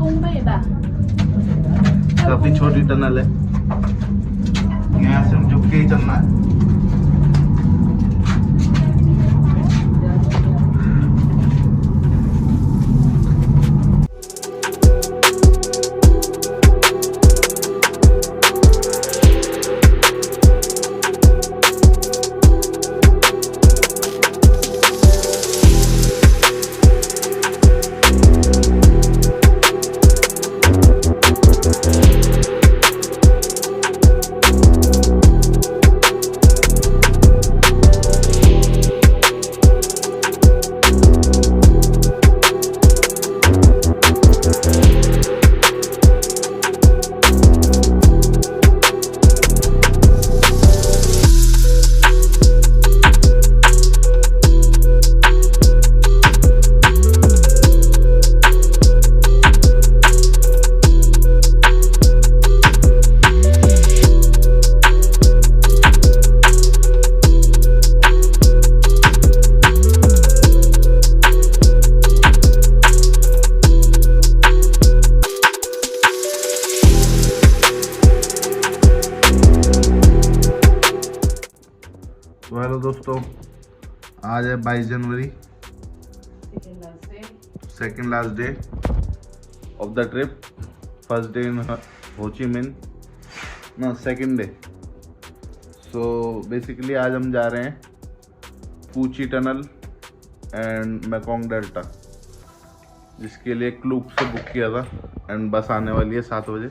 cung với bà. काफी छोटी tunnel है, यहाँ से झुक के ही चलना है। तो हेलो दोस्तों, आज है 22 जनवरी, second last day of the trip. First day in Ho Chi Minh, ना सेकेंड डे। सो बेसिकली आज हम जा रहे हैं कूची टनल एंड मेकोंग डेल्टा, जिसके लिए क्लूक से बुक किया था एंड बस आने वाली है 7 बजे।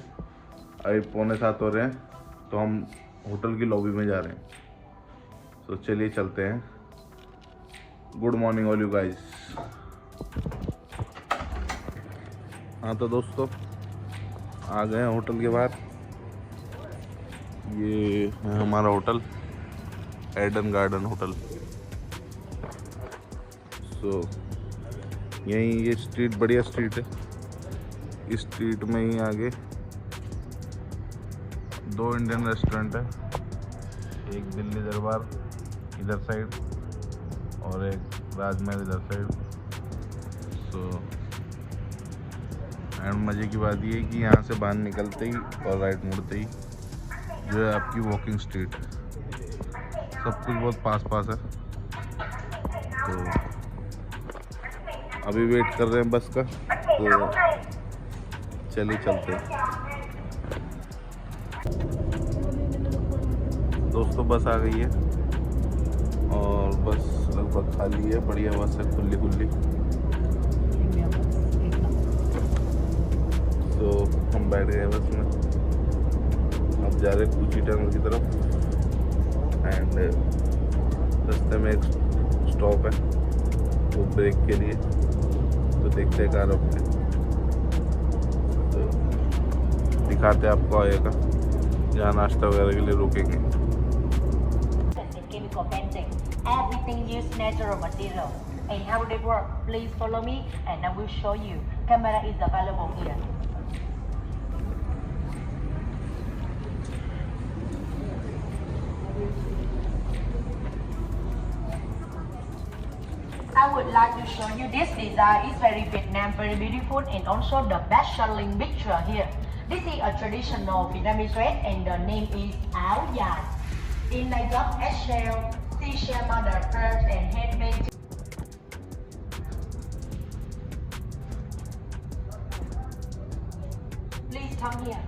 अभी 6:45 हो रहे हैं, तो हम होटल की लॉबी में जा रहे हैं। तो चलिए चलते हैं। Good morning all you guys. हाँ तो दोस्तों, आ गए हैं होटल के बाहर। ये है हमारा होटल, एडन गार्डन होटल। सो यहीं ये स्ट्रीट बढ़िया स्ट्रीट है। इस स्ट्रीट में ही आगे 2 इंडियन रेस्टोरेंट है, एक दिल्ली दरबार इधर साइड और एक राजमहल इधर साइड। सो एंड मज़े की बात ये है कि यहाँ से बाहर निकलते ही और राइट मुड़ते ही जो है आपकी वॉकिंग स्ट्रीट। सब कुछ बहुत पास पास है। तो अभी वेट कर रहे हैं बस का, तो चलिए चलते हैं। दोस्तों बस आ गई है और बस लगभग खाली है। बढ़िया बस है, खुली खुली। तो हम बैठ गए बस में, अब जा रहे कूची टनल की तरफ। एंड रास्ते में एक स्टॉप है वो ब्रेक के लिए, तो देखते हैं कार अपने, तो दिखाते हैं आपको आएगा जहाँ नाश्ता वगैरह के लिए रुकेंगे। Everything use natural material. And how they work? Please follow me and I will show you. Camera is available here. I would like to show you this design. It's very Vietnam, very beautiful, and also the best selling picture here. This is a traditional Vietnamese dress and the name is áo dài. In like of eggshell, seashell mother pearls and handmade. Please come here.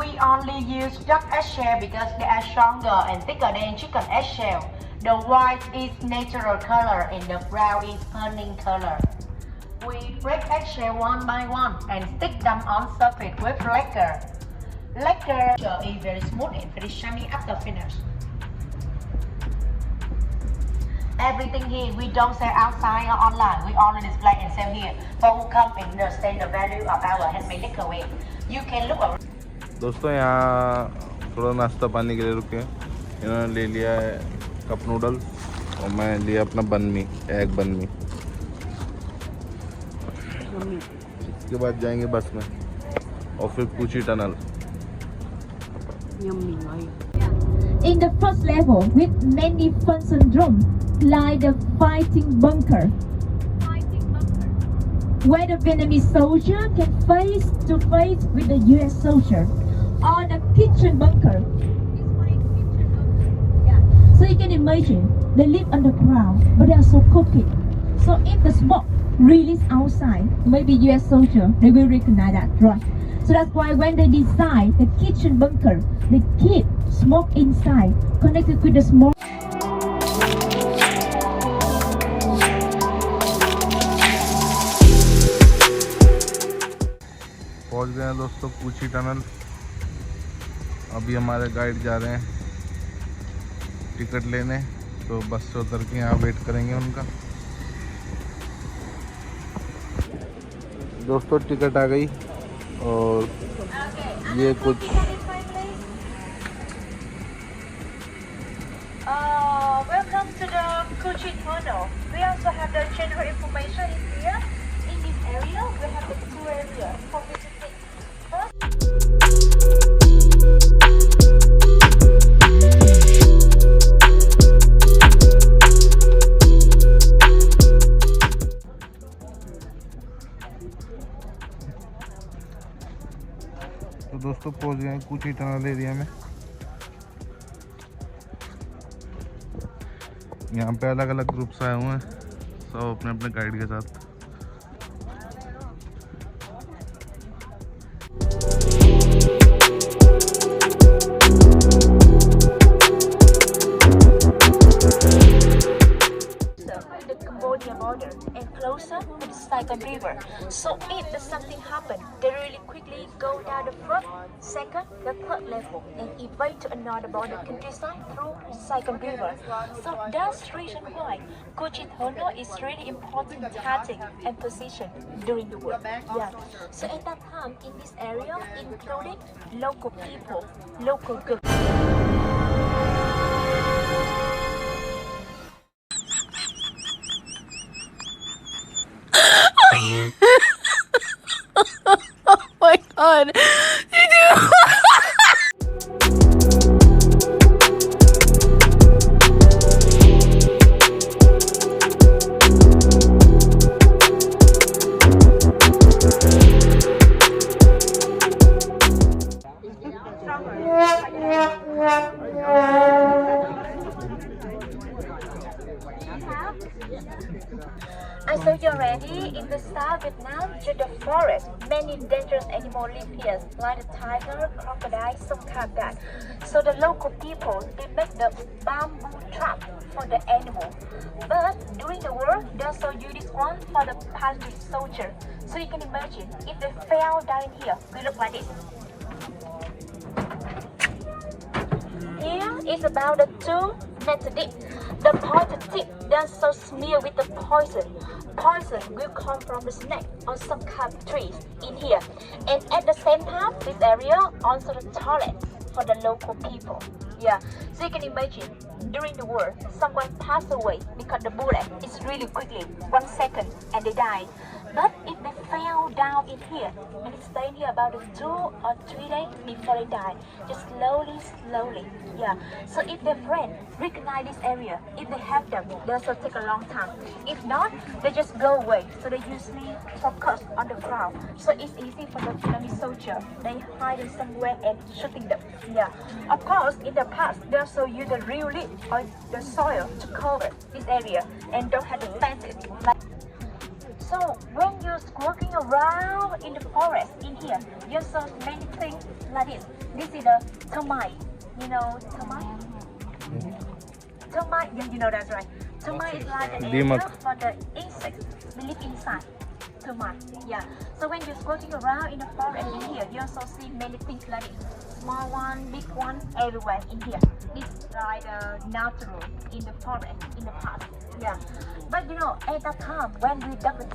We only use duck eggshell because they are stronger and thicker than chicken eggshell. The white is natural color and the brown is burning color. We break eggshell one by one and stick them on surface with lacquer. Lacquer is very smooth and very shiny after finish. Everything here we don't sell outside or online. We only display and sell here. For who come and understand the value of our handmade liquor, you can look around. दोस्तों यहाँ थोड़ा नाश्ता पानी के लिए रुके हैं। इन्होंने ले लिया है कप नूडल्स और मैं लिया अपना बन मी, एग बन मी। इसके बाद जाएंगे बस में और फिर कूची tunnel. In the first level with many function room, like the fighting bunker, where the Vietnamese soldier can face to face with the US soldier, or the kitchen bunker. Yeah. So you can imagine, they live underground, but they are so cooking. So if the smoke released outside, maybe US soldier, they will recognize that, right? So that's why when they design the kitchen bunker, they keep smoke inside, connected with the smoke. पहुंच गए हैं दोस्तों कूची tunnel. अभी हमारे guide जा रहे हैं ticket लेने, तो बस से उतर के यहाँ वेट करेंगे उनका। दोस्तों टिकट आ गई और ये कुछ Welcome to the Coochie Tunnel. We also have the general information in here. In this area, we have the two areas for visiting. तो दोस्तों पहुंच गए हैं कूची टनल एरिया में। यहाँ पे अलग अलग ग्रुप्स आए हुए हैं, सब अपने अपने गाइड के साथ। The Cambodia border and closer to the Saigon River. So if there's something happen, they really quickly go down the first, second, the third level and evade to another border countryside through Saigon River. So that's the reason why Coochie Tunnel is really important tactic and position during the war. Yeah. So at that time in this area included local people, local goods. Oh my god. I saw you already in the South Vietnam to the forest. Many dangerous animals live here, like the tiger, crocodile, some kind of that. So the local people, they make the bamboo trap for the animal. But during the war, they also use this one for the party soldier. So you can imagine, if they fell down here, we look like this. Here is about the two netted tip. The pointed tip then so smeared with the poison. Poison will come from the snake or some kind of trees in here. And at the same time, this area also the toilet for the local people. Yeah, so you can imagine, during the war, someone passed away because the bullet is really quickly, 1 second, and they die. But if they fell down in here and stay in here about 2 or 3 days before they die, just slowly, slowly, yeah. So if their friend recognize this area, if they have them, they also take a long time. If not, they just go away. So they usually focus on the ground. So it's easy for the Vietnamese soldier. They hide in somewhere and shooting them. Yeah. Of course, in the past, they also use the real leaf or the soil to cover this area and don't have the fences. So when you're walking around in the forest in here, you saw many things like this. This is the termite. You know termite? Termite, yeah, you know that's right. Termite is like an area for the insects. They live inside. Termite, yeah. So when you're walking around in the forest in here, you also see many things like this. Small one, big one, everywhere in here. It's like natural in the forest in the past. Yeah. But you know, at that time when we dug it.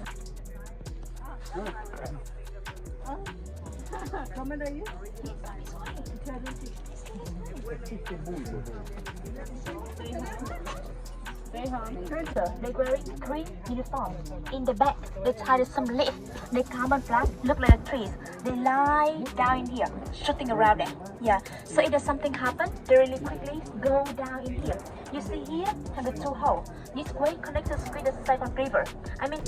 Trooper, they wearing green uniform. In the back, they tied some leaf. They camouflage, look like trees. They lie down in here, shooting around there. Yeah. So if there's something happen, they really quickly go down in here. You see here, have the two holes. This way connects us with the Saigon River. I mean.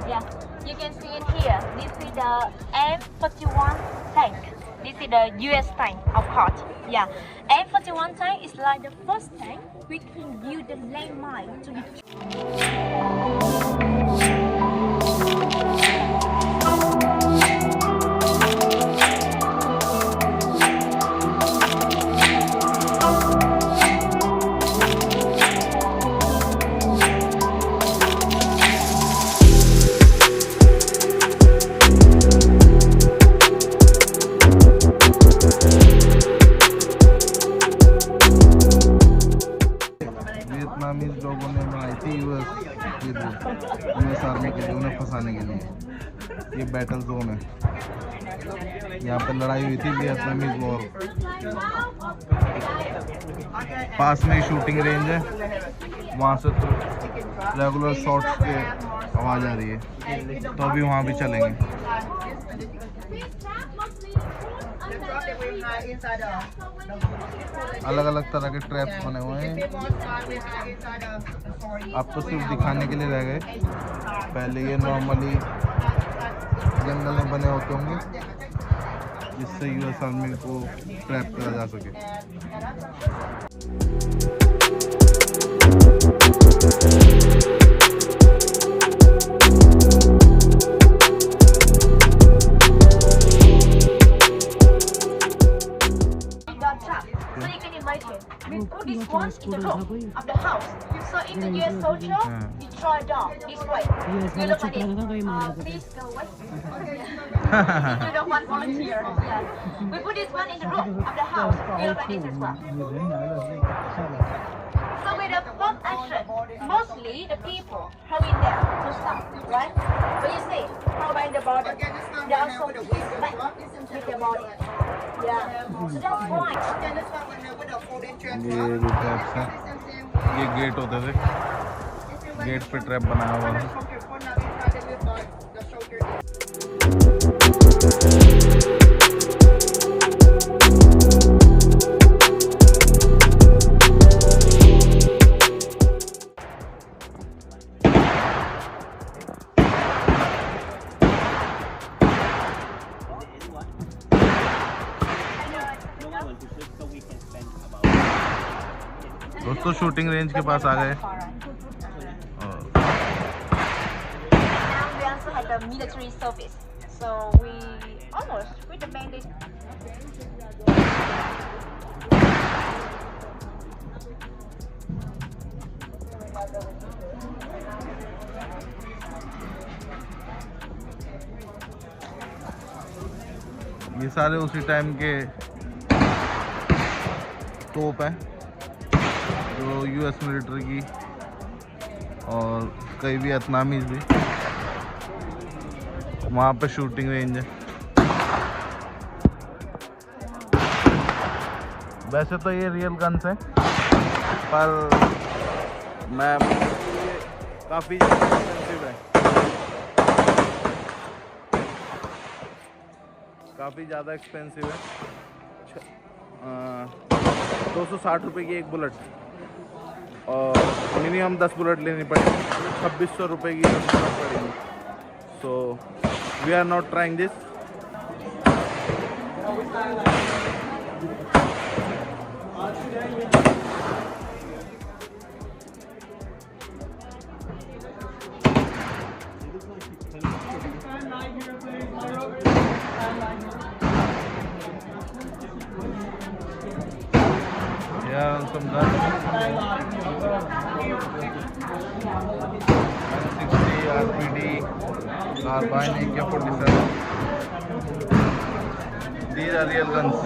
Yeah, you can see it here. This is the M41 tank. This is the US tank, of course. Yeah, M41 tank is like the first tank we can build the landmine to be. Vietnamese लोगों ने बनाई थी US army के लिए, उन्हें फंसाने के लिए। ये बैटल जोन है, यहाँ पे लड़ाई हुई थी वियतनामीज वॉर। पास में शूटिंग रेंज है, वहाँ से तो रेगुलर शॉट्स के आवाज़ आ रही है, तो अभी वहाँ भी चलेंगे। अलग अलग तरह के ट्रैप्स बने हुए हैं, अब तो सिर्फ दिखाने के लिए रह गए। पहले ये नॉर्मली जंगल में बने होते होंगे, जिससे यूएस आर्मी को ट्रैप करा जा सके। So you can imagine, we put this one in the roof of the house. So in the US soldier, you try down this way. You look at it. Please go away. You don't want volunteer. Yeah. We put this one in the roof of the house. You look at this as well. So with the first action, mostly the people have in there to stop, right? But you see, how by the border, they also hit back with the body. Yeah. So that's why. ये जो traps हैं, ये gate होते थे, gate पे trap बनाया हुआ है। दोस्तों शूटिंग रेंज के पास आ गए। Now we also have the military service. So we almost with the bandit. ये सारे उसी टाइम के तोप हैं जो यूएस मिलिट्री की, और कई वियतनामीज भी। वहाँ पे शूटिंग रेंज है। वैसे तो ये रियल गन्स हैं, पर मैं काफ़ी एक्सपेंसिव है, काफ़ी ज़्यादा एक्सपेंसिव है। 260 रुपये की एक बुलेट, और मिनिमम 10 बुलेट लेनी पड़ेगी, 2600 रुपये की पड़ेगी। So we are not trying this. Yeah, some guns. 160 RPD, carbine AK-47. These are real guns.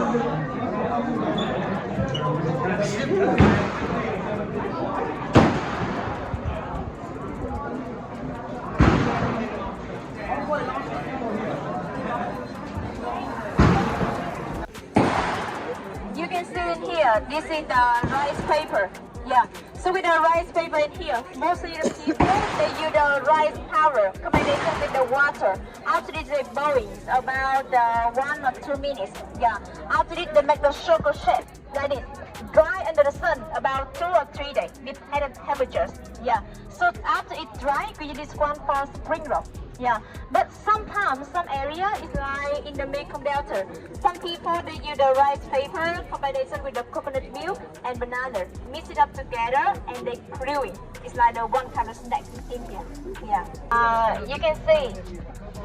can see in here, this is the rice paper. Yeah. So with the rice paper in here, mostly the people they use the rice powder combination with the water. After this, they boil about 1 or 2 minutes. Yeah. After this, they make the circle shape like this. Dry under the sun about 2 or 3 days, depending on temperatures. Yeah. So after it dry, we use this one for spring roll. Yeah, but sometimes some area is like in the Mekong Delta. Some people they use the rice paper combination with the coconut milk and banana, mix it up together and they grill it. It's like the one kind of snack in here. Yeah. You can see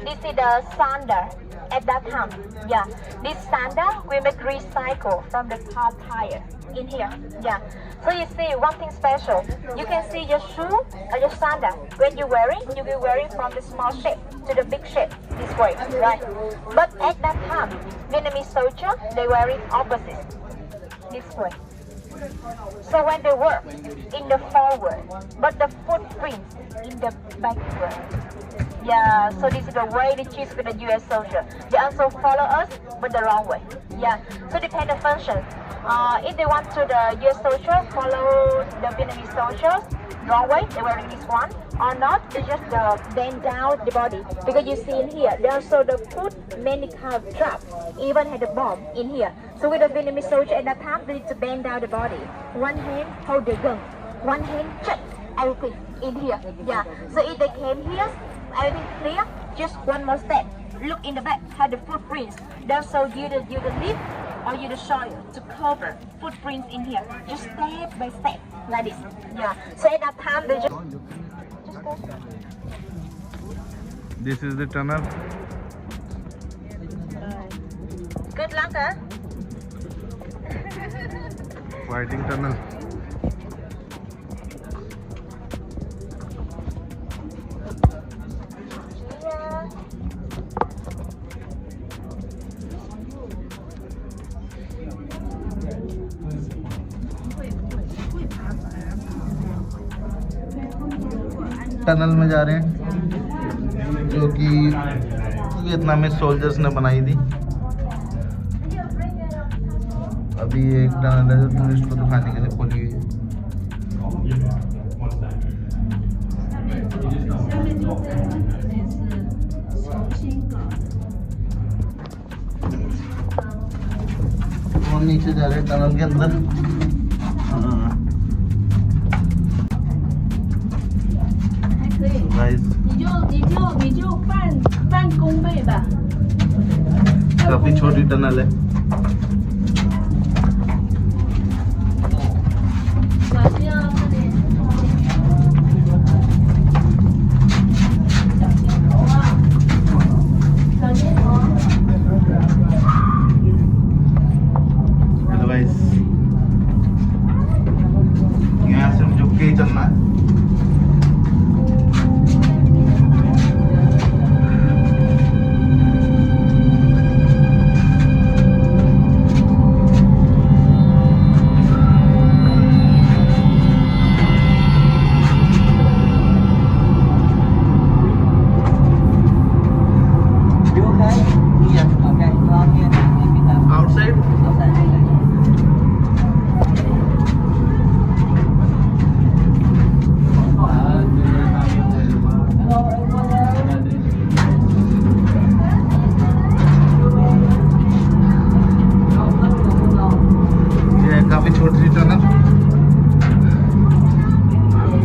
this is the sander at that time. Yeah, this sander we make recycle from the car tire in here. Yeah. So you see one thing special. You can see your shoe or your sander. When you wear it, you will wear it from the small shape to the big shape this way, right? But at that time, Vietnamese soldier they wear it opposite this way. So when they work in the forward, but the footprints in the backward. Yeah, so this is the way they choose with the US soldier. They also follow us, but the wrong way. Yeah, so depend on function. If they want to the US soldier follow the Vietnamese soldiers wrong way, they're wearing this one, or not, they just bend down the body. Because you see in here, they also the put many kind of trap, even had a bomb in here. So with the Vietnamese soldier at that time, they need to bend down the body. One hand hold the gun, one hand check everything in here. Yeah. So if they came here, everything clear, just one more step. Look in the back, have the footprints. They also use the lip or use the soil to cover footprints in here. Just step by step, like this. Yeah. So at that time, they just go. This is the tunnel. Good luck, huh? Fighting tunnel. Yeah. Tunnel में जा रहे हैं जो कि वियतनामी soldiers ने बनाई थी। अभी एक टनल है जो टूरिस्ट को दिखाने के लिए खोली हुई है। और नीचे जा रहे हैं टनल के अंदर। काफी छोटी टनल है। यहाँ से झुक के ही चलना है।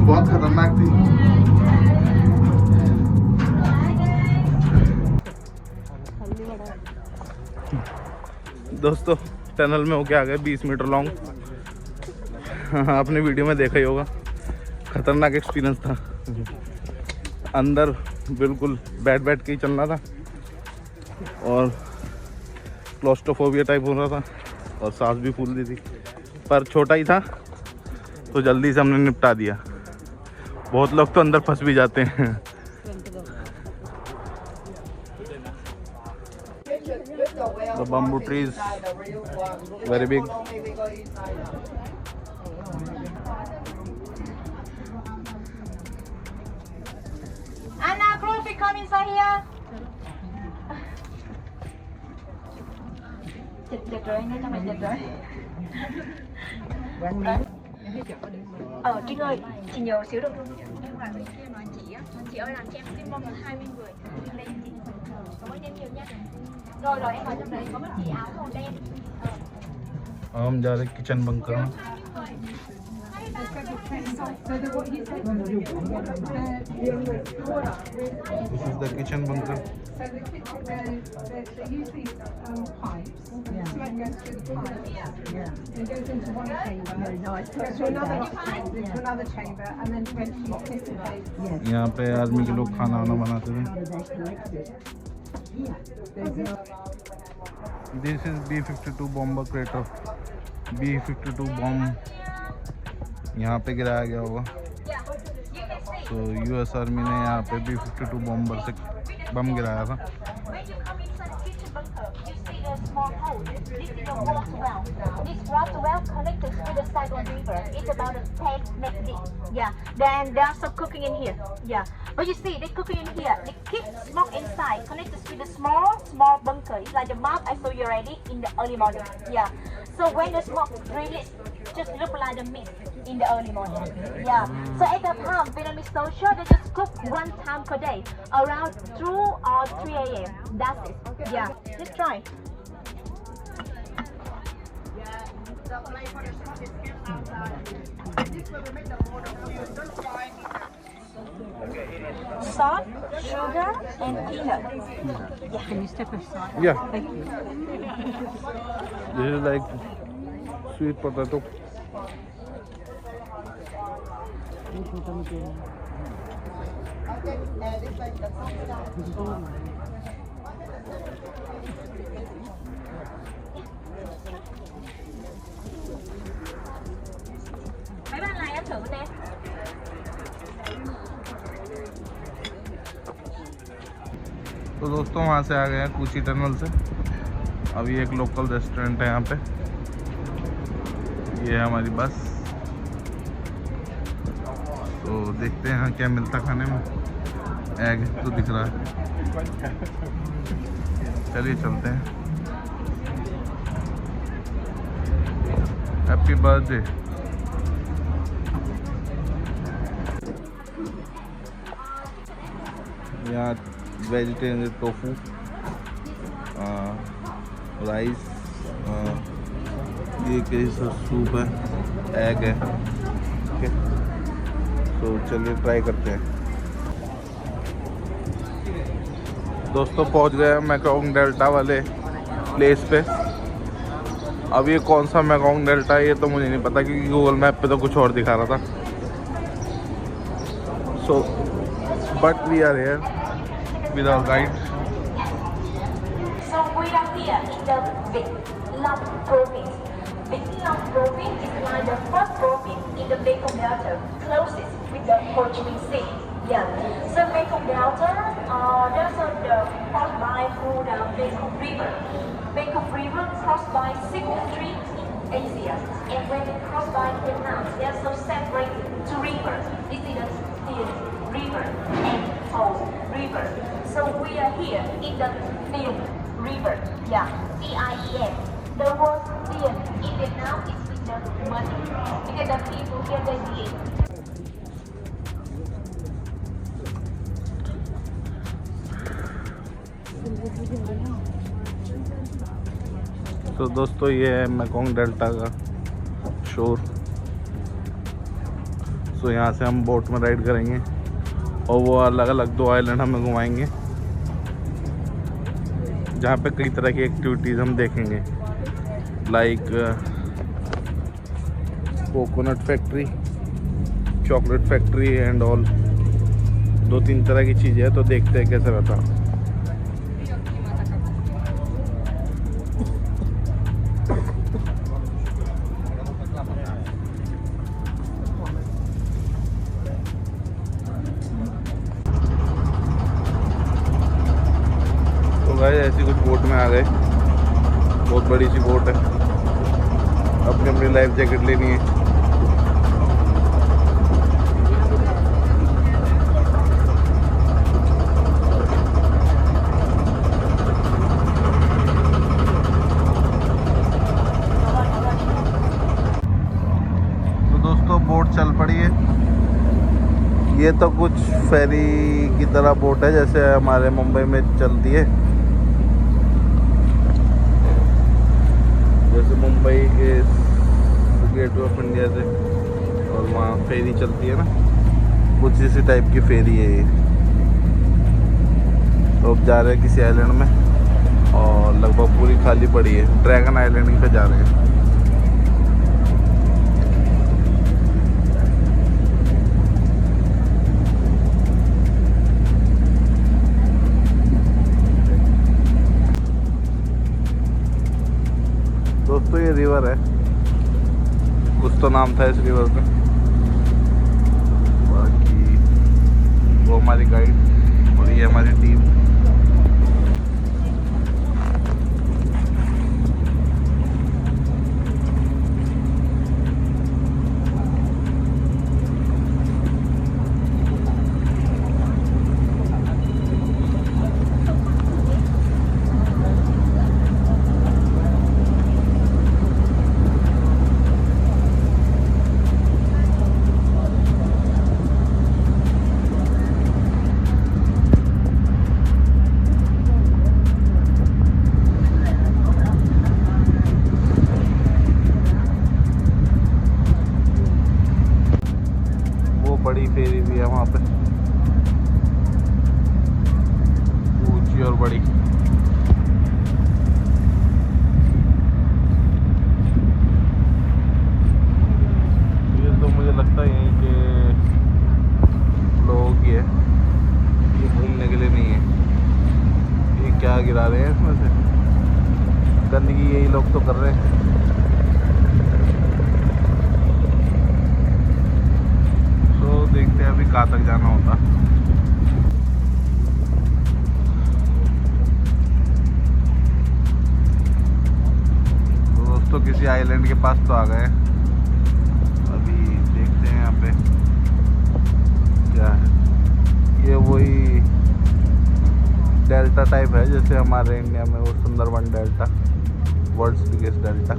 बहुत खतरनाक थी। दोस्तों टनल में होके आ गए 20 मीटर लॉन्ग। आपने वीडियो में देखा ही होगा, खतरनाक एक्सपीरियंस था। अंदर बिल्कुल बैठ के ही चलना था और क्लॉस्ट्रोफोबिया टाइप हो रहा था और सांस भी फूल दी थी, पर छोटा ही था तो जल्दी से हमने निपटा दिया। बहुत लोग तो अंदर फंस भी जाते हैं। The bamboo trees very big. Anna, Chloe, come inside here. chật rồi anh ơi, trong này chật rồi. Trinh ơi, chị nhờ xíu được không? Em là bên kia nói chị ơi làm cho em xin bông là 20 người. Đây chị. Cảm ơn em nhiều nha. Rồi em vào trong đấy có một chị áo màu đen. हम जा रहे kitchen bunker में। This is the kitchen bunker. So the kitchen, they use these pipes. Smoke goes through the pipes. It goes into one chamber. Goes to another chamber, and then eventually dissipates. यहाँ पे आदमी के लोग खाना वाना बनाते थे। This is B-52 bomber crater. B-52 bomb यहाँ पे गिराया गया होगा। तो US आर्मी ने यहाँ पे B-52 बॉम्बर से बम गिराया था। Small hole. This is a water well. This water well connected to the Saigon River. It's about a 10 meters deep. Yeah. Then there are some cooking in here. Yeah. But you see, they cooking in here. They keep smoke inside, connected to the small bunker. It's like the map I saw you already in the early morning. Yeah. So when the smoke release, just look like the mist in the early morning. Yeah. So at that time, Vietnamese soldier they just cook one time per day, around 2 or 3 a.m. That's it. Yeah. Just try. Salt, sugar, and peanut. Yeah. Can you step aside? Yeah. This is like sweet potato. Mấy bạn này em thử nè. तो दोस्तों वहाँ से आ गए हैं कूची tunnel से। अभी एक local restaurant है यहाँ पे। ये है हमारी बस। तो देखते हैं यहाँ क्या मिलता खाने में। एग तो दिख रहा है। चलिए चलते हैं। Happy birthday. यहाँ वेजिटेरियन टोफू, राइस, ये कैसा सूप है, एग है। ओके, तो चलिए ट्राई करते हैं। दोस्तों पहुंच गए हैं मैकोंग डेल्टा वाले प्लेस पे। अब ये कौन सा मैकोंग डेल्टा है ये तो मुझे नहीं पता, क्योंकि गूगल मैप पे तो कुछ और दिखा रहा था। So but we are here with our guide. So we are here in the Vĩnh Long province. Vĩnh Long province is like the first province in the Mekong Delta, closest with the Ho Chi Minh Sea. Yeah. So Mekong Delta, there's the crossed by through the Mekong River. Mekong River crossed by 6 countries in Asia, and when it crossed by Vietnam, they are so separated two rivers. This is the Tien River and Ho River. So we are here in the Tien River. Yeah, T-I-E-N. The word Tien in Vietnam is with the money, because the people here they live. तो दोस्तों ये है Mekong delta का शोर। सो यहाँ से हम boat में राइड करेंगे और वो अलग अलग 2 आइलैंड हमें घुमाएंगे, जहाँ पे कई तरह की एक्टिविटीज़ हम देखेंगे, like coconut factory, chocolate factory and all. 2-3 तरह की चीज़ें हैं, तो देखते हैं कैसा रहता है। ऐसी कुछ बोट में आ गए। बहुत बड़ी सी बोट है। अपनी अपनी लाइफ जैकेट लेनी है। ये तो कुछ फेरी की तरह बोट है जैसे हमारे मुंबई में चलती है, जैसे मुंबई के गेट ऑफ इंडिया से और वहाँ फेरी चलती है ना, कुछ इसी टाइप की फेरी है ये। तो अब जा रहे हैं किसी आइलैंड में और लगभग पूरी खाली पड़ी है। ड्रैगन आइलैंड पे जा रहे हैं। दोस्तों ये रिवर है, कुछ तो नाम था इस रिवर का। बाकी वो हमारी गाइड और ये हमारी टीम। बड़ी फेरी भी है वहाँ पे, ऊंची और बड़ी। ये तो मुझे लगता है यहीं के लोगों की है, ये घूमने के लिए नहीं है। ये क्या गिरा रहे हैं इसमें से, गंदगी यही लोग तो कर रहे हैं। देखते हैं अभी कहाँ तक जाना होता। तो दोस्तों किसी आइलैंड के पास तो आ गए, अभी देखते हैं यहाँ पे क्या है। ये वही डेल्टा टाइप है जैसे हमारे इंडिया में वो Sundarban delta, world's biggest delta,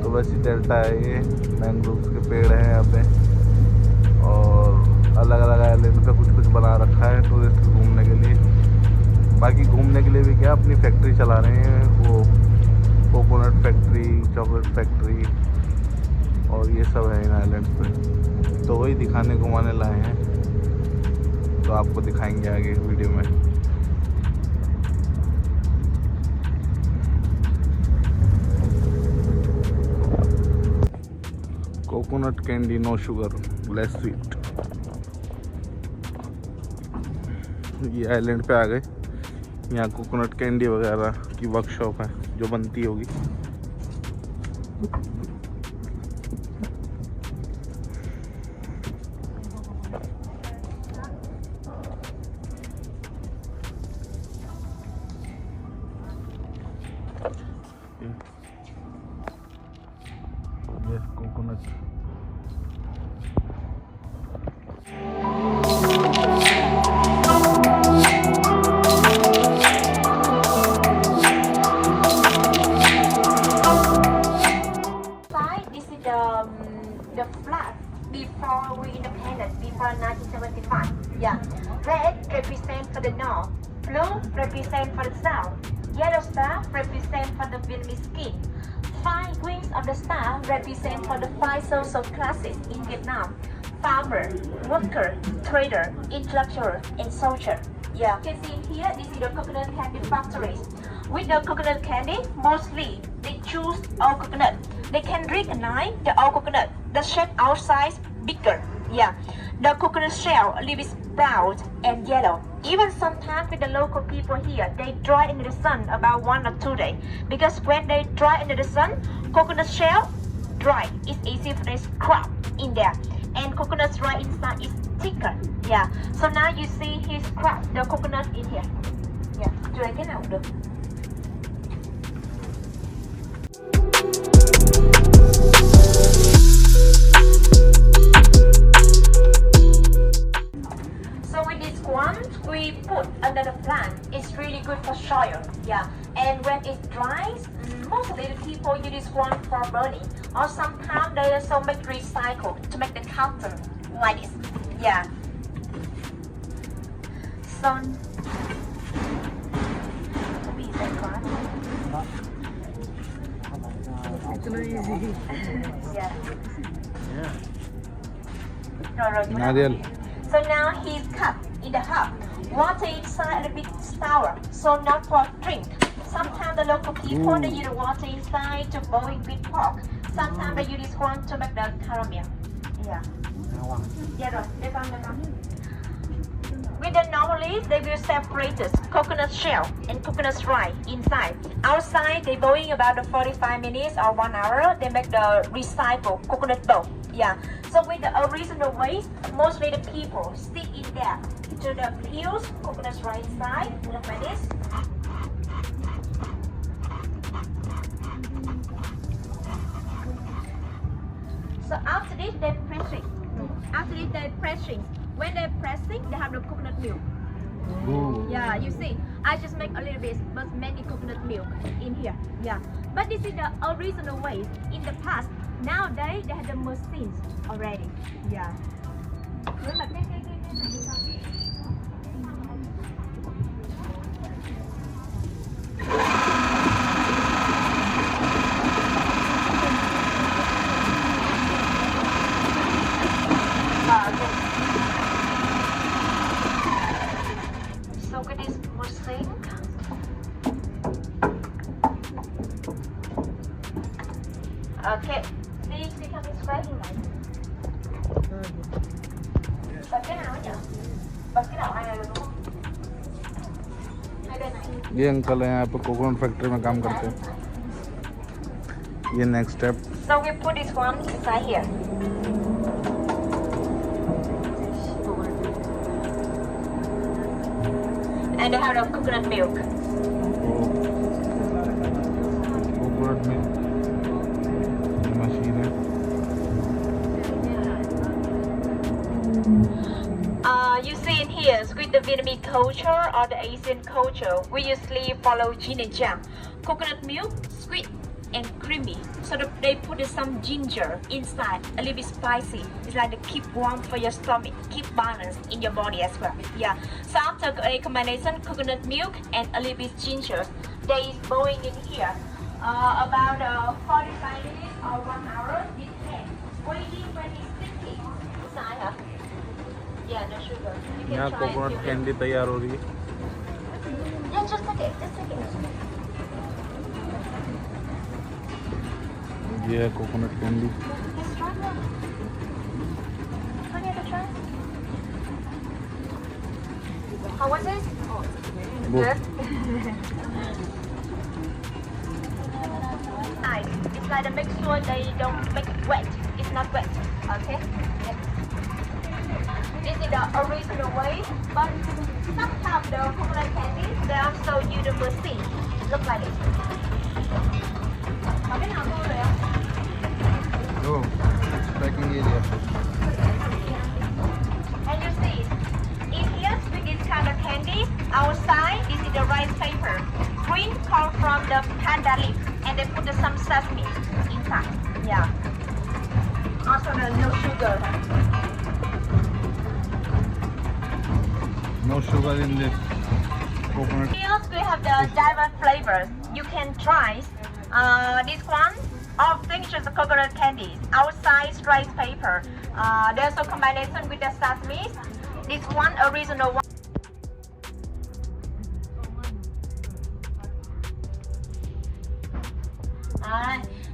तो वैसी डेल्टा है ये। मैंग्रोव्स के पेड़ हैं यहाँ पे और अलग अलग आइलैंड पे कुछ कुछ बना रखा है टूरिस्ट घूमने के लिए। बाकी घूमने के लिए भी क्या अपनी फैक्ट्री चला रहे हैं, वो कोकोनट फैक्ट्री, चॉकलेट फैक्ट्री और ये सब है इन आइलैंड पे। तो वही दिखाने घुमाने लाए हैं, तो आपको दिखाएंगे आगे वीडियो में। Coconut candy, no sugar, less sweet. ये आइलैंड पे आ गए, यहाँ कोकोनट कैंडी वगैरह की वर्कशॉप है जो बनती होगी। ये coconut the flag before we independent, before 1975. Yeah. Red represent for the north, blue represent for the south, yellow star represent for the Vietnamese skin. 5 wings of the star represent for the 5 social classes in Vietnam: farmer, worker, trader, intellectual, and soldier. Yeah. You can see here, this is the coconut candy factories. With the coconut candy, mostly they choose all coconut. They can recognize the old coconut. The shape outside bigger. Yeah. The coconut shell leaf is brown and yellow. Even sometimes with the local people here, they dry in the sun about 1 or 2 days. Because when they dry in the sun, coconut shell dry. It's easy for they scrub in there. And coconut dry inside is thicker. Yeah. So now you see he scrub the coconut in here. Yeah. Dry cái nào cũng được. So with this one, we put under the plant. It's really good for soil. Yeah. And when it dries, mostly the people use this one for burning. Or sometimes they also make recycle to make the cotton like this. Yeah. Son. Bị dậy quá. Yeah. Rồi. नारियल So now he's cut in the half. Water inside a bit sour, so not for drink. Sometimes the local people they use the water inside to boil with pork. Sometimes they use this one to make the caramel. Yeah. Yeah rồi, đây con. With the normally they will separate the coconut shell and coconut rice inside. Outside they boil about 45 minutes or 1 hour. They make the recycled coconut dough. Yeah. So with the original way, mostly the people stick in there to the peels, coconut rice inside, look like this. So after this they're pressing. After this they're pressing. When they're pressing, they have the coconut milk. Yeah, you see, I just make a little bit, but many coconut milk in here. Yeah, but this is the original way. In the past, nowadays they have the machines already. Yeah. So with this machine, okay, this becomes scratching line. Bật cái nào nhỉ? Bật cái nào ai được đúng không? Hai bên này. ये uncle है यहाँ पे coconut factory में काम करते हैं ये next step So we put this one inside here. And they have the coconut milk. Coconut में मशीन है You see in here, with the Vietnamese culture or the Asian culture, we usually follow yin and yang. Coconut milk, sweet and creamy. So they put some ginger inside, a little bit spicy. It's like to keep warm for your stomach, keep balance in your body as well. Yeah. So after a combination coconut milk and a little bit ginger, they is boiling in here. About 45 minutes or 1 hour, depends. Waiting when it's sticky. Inside, huh? Yeah, no sugar. You can यहाँ try coconut it. Candy तैयार हो रही है Yeah, just take it. Just take it. ये है coconut candy Let's try one. Can you try? How was it? Oh, वो good. Nice. It's like to make sure they don't make it wet. It's not wet. Okay? Yeah. This is the original way, but sometimes the coconut candy, they also use the machine. Look like this. Có cái nào mua rồi không? Oh packing area And you see, in here with this kind of candy, outside this is the rice paper. Green come from the panda leaf, and they put some sesame inside. Yeah. Also the no sugar. No sugar in this coconut Here we have the diverse flavors. You can try this one. All things is the coconut candies. Outside rice paper. There's a combination with the sesame. This one original one.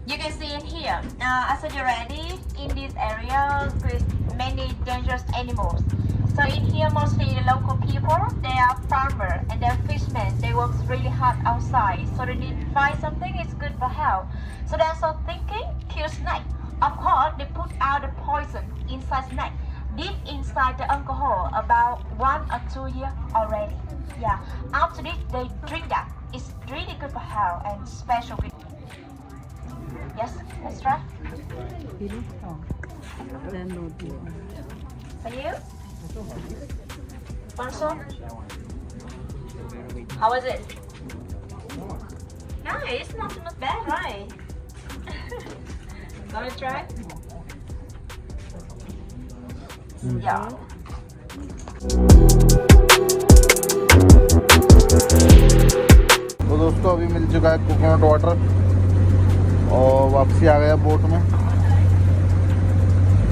You can see in here. I said already in this area with many dangerous animals. So in here mostly the local people, they are farmers and they're fishermen. They work really hard outside, so they need to find something it's good for health. So they're so thinking, kill snake. Of course, they put out the poison inside snake. Deep inside the alcohol about 1 or 2 years already. Yeah. After this, they drink that. It's really good for health and special good. Yes, let's try. For you? Also? How was it? No, it's not bad, right? Wanna try? Yeah. तो दोस्तों अभी मिल चुका है coconut water और वापसी आ गया boat में।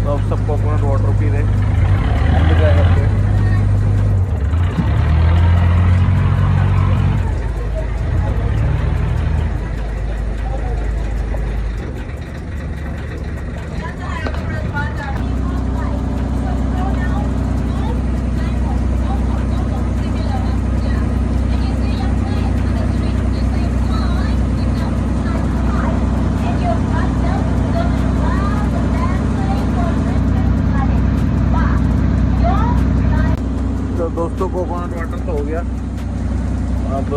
तो अब सब कोकोनट वाटर पी रहे हम भी ट्राई करते हैं। दोस्तों कोकोनट वाटर तो हो गया। अब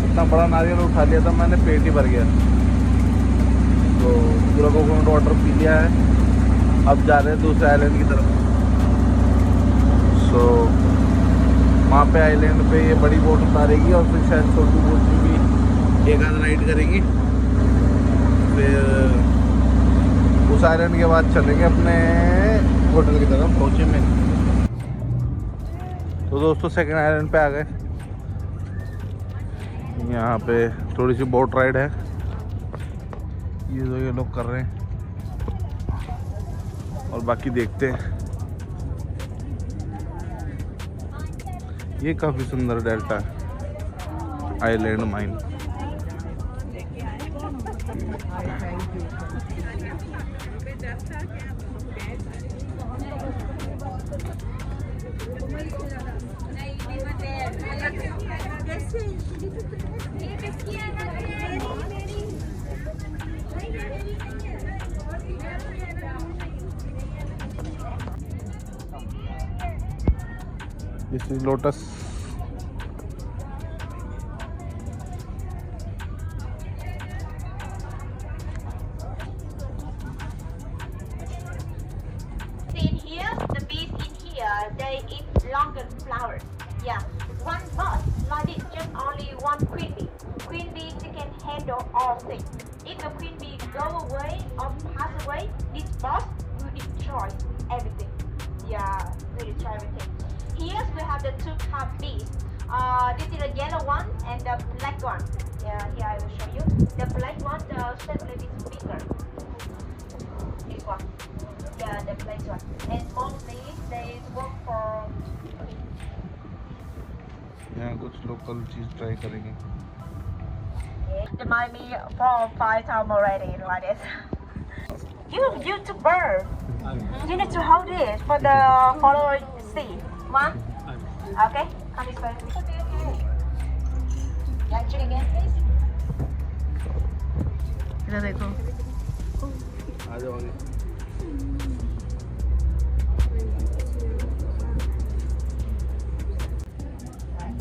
इतना बड़ा नारियल उठा लिया था मैंने, पेट ही भर गया। तो पूरा कोकोनट वाटर पी लिया है। अब जा रहे हैं दूसरे आइलैंड की तरफ। सो वहाँ पे आइलैंड पे ये बड़ी बोट उतारेगी और फिर शायद छोटी बोट में भी एक आध राइड करेगी। फिर उस आइलैंड के बाद चलेंगे अपने होटल की तरफ, हो ची मिन्ह। तो दोस्तों सेकंड आइलैंड पे आ गए। यहाँ पे थोड़ी सी बोट राइड है, ये जो ये लोग कर रहे हैं, और बाकी देखते हैं। ये काफ़ी सुंदर डेल्टा है, island mine. This is Lotus. In here, the bees in here, they eat longer flowers. Yeah, one bus like this, just only one queen bee. Queen bee, they can handle all things. If the queen bee go away or pass away, this bus will destroy everything. Yeah, will destroy everything. Here we have the two cup bees. This is the yellow one and the black one. Yeah, here I will show you. The black one, the separate is bigger. This one. Yeah, the black one. And mostly they work for. यहाँ कुछ local चीज़ try करेंगे। It might be 4 or 5 times already like this. You YouTuber. You need to hold it for the follower to see. One. Okay. Come this way. Okay. Yeah, check again, please. इधर देखो। आ जाओ आगे।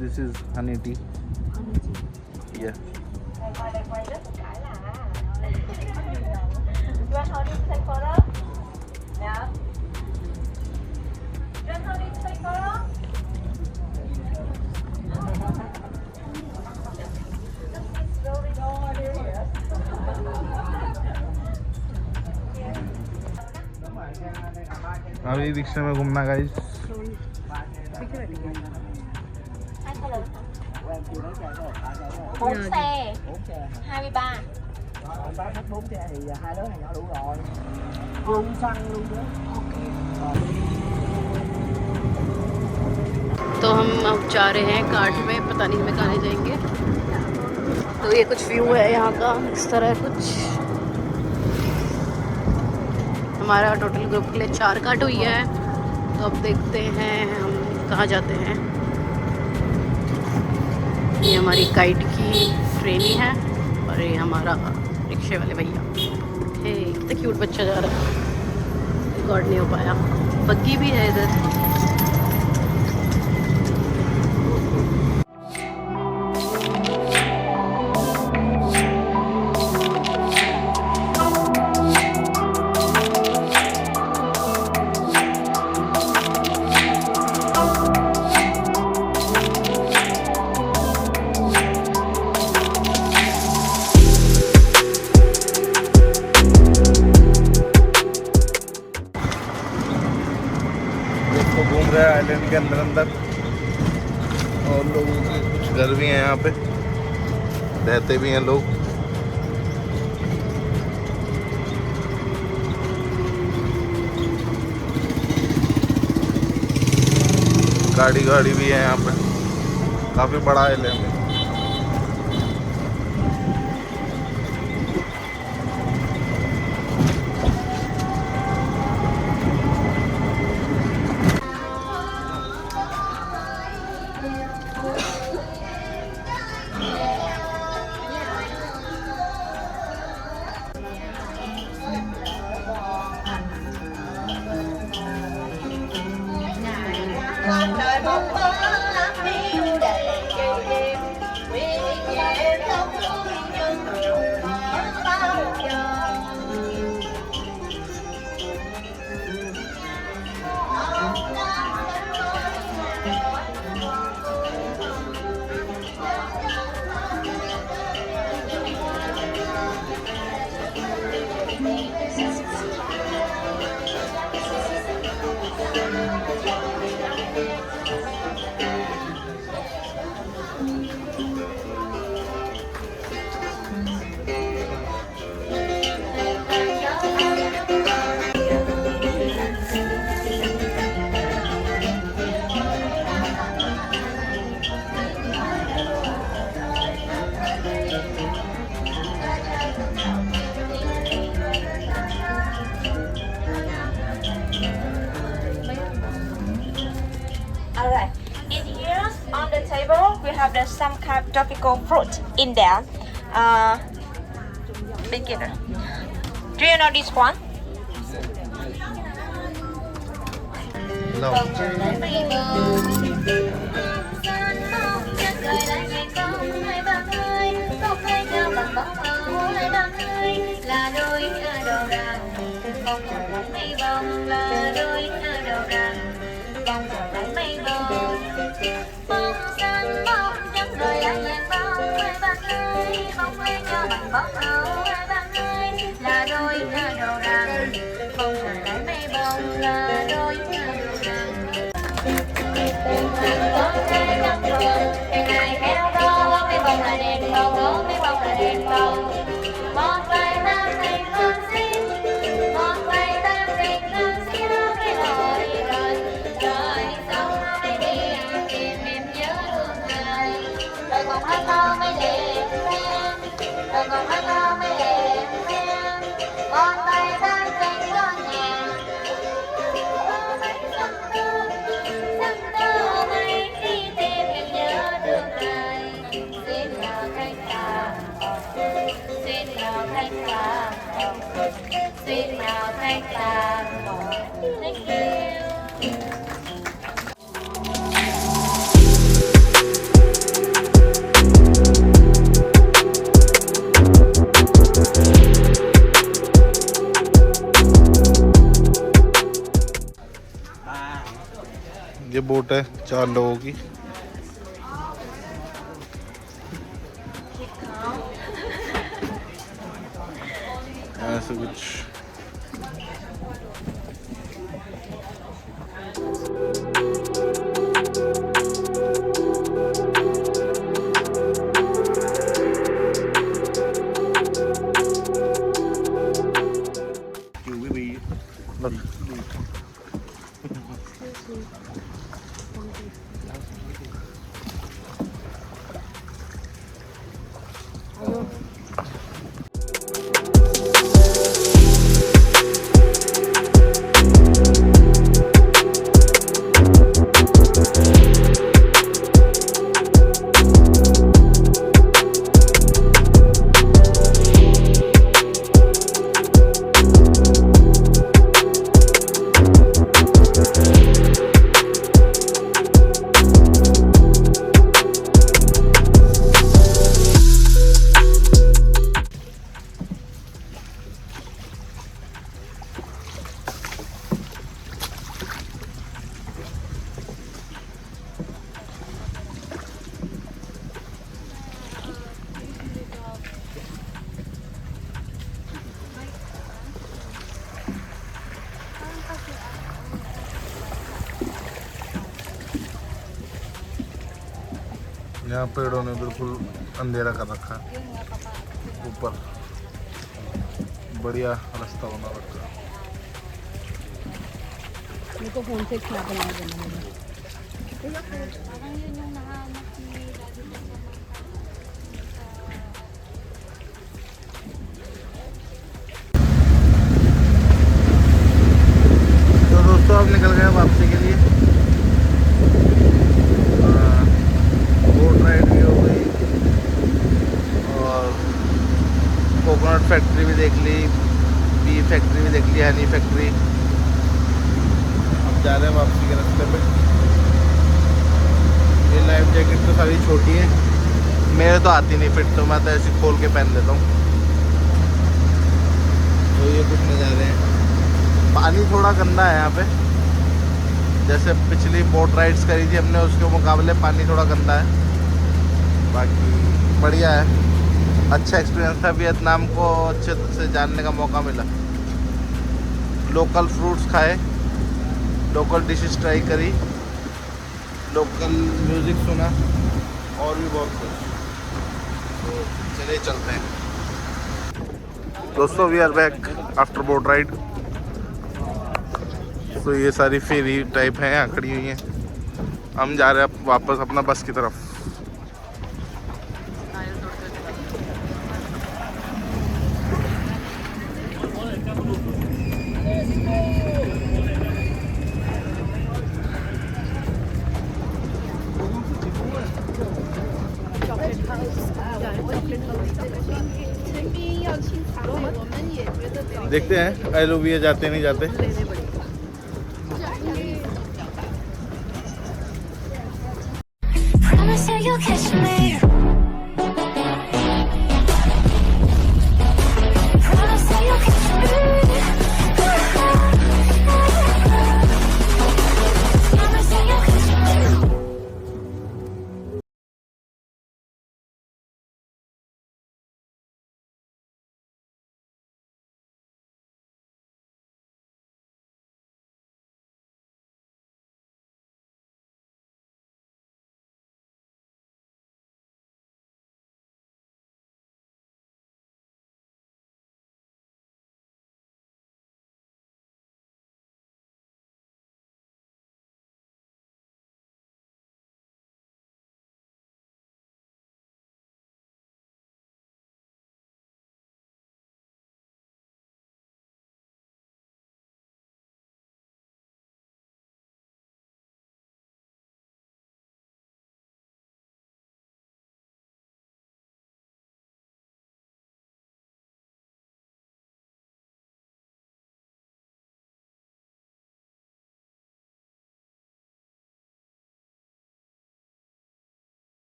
This is honey tea. Yeah. You want honey to take photo? Yeah. You want honey to take photo? अभी रिक्शे में घूमना guys. Bốn xe. 23. Hết 4 xe thì hai đứa này nhỏ đủ rồi. Luôn xăng luôn chứ. तो हम अब जा रहे हैं कार्ट में, पता नहीं हमें कहाँ जाएंगे। तो ये कुछ व्यू है यहाँ का, इस तरह कुछ। हमारा टोटल ग्रुप के लिए 4 कार्ट हुई है। तो अब देखते हैं हम कहाँ जाते हैं। ये हमारी काइट की ट्रेनी है और ये हमारा रिक्शे वाले भैया। हे कितना क्यूट बच्चा जा रहा है, रिकॉर्ड नहीं हो पाया। बग्गी भी है इधर। आइलैंड के अंदर अंदर, और लोगों के कुछ घर भी हैं यहाँ पे, रहते भी हैं लोग। गाड़ी भी है यहाँ पे, काफी बड़ा आइलैंड है। đời bóng bóng lắm yêu để chơi đêm vì em không vui nhưng có bao giờ Alright, in here on the table we have some kind of tropical fruit in there. Beginner, do you know this one? No. Là đôi ở đầu rằng bông trời đánh mây bông, là đôi ở đầu rằng bông trời đánh mây bông, bông xanh bông trắng rồi lại vàng bông, hai bạn ơi bông ơi cho bằng bông áo, hai bạn ơi là đôi ở đầu rằng bông trời đánh mây bông, là đôi ở đầu rằng từng hàng bông hai trắng bông, ngày ngày kéo đó mấy bông là đèn bông, đó mấy bông là đèn bông. Một vài năm thành con xin, một vài năm thành con xin cái lời rồi xong nó mới đi tìm em nhớ thương ngài, rồi còn hát to mới đẹp em, rồi còn hát to mới đẹp em, một vài năm thành con nhà, sắp tới mới đi tìm em nhớ thương ngài, xin chào khách hàng. Xin chào khách hàng, xin chào khách hàng. Thank you. ये boat है 4 लोगों की। ऐसा कुछ यहाँ पेड़ों ने बिल्कुल अंधेरा कर रखा है। ऊपर बढ़िया रास्ता बना रखा है। मेरे को फोन से खिला बना देना मुझे। तो दोस्तों अब निकल गए वापसी के लिए। बोट राइड भी हो गई और कोकोनट फैक्ट्री भी देख ली, बी फैक्ट्री भी देख ली, हनी फैक्ट्री। अब जा रहे हैं वापसी के रास्ते पे। ये लाइफ जैकेट तो सारी छोटी है, मेरे तो आती नहीं फिट, तो मैं तो ऐसे खोल के पहन लेता हूँ। तो ये कुछ नज़ारे हैं। पानी थोड़ा गंदा है यहाँ पे, जैसे पिछली बोट राइड्स करी थी हमने उसके मुकाबले पानी थोड़ा गंदा है। बाकी बढ़िया है, अच्छा एक्सपीरियंस था। वियतनाम को अच्छे से जानने का मौका मिला। लोकल फ्रूट्स खाए, लोकल डिशेस ट्राई करी, लोकल म्यूज़िक सुना और भी बहुत कुछ। तो चलिए चलते हैं दोस्तों। We are back after boat ride. तो ये सारी फेरी टाइप हैं यहाँ खड़ी हुई हैं। हम जा रहे हैं वापस अपना बस की तरफ। देखते हैं एलोविया जाते नहीं जाते।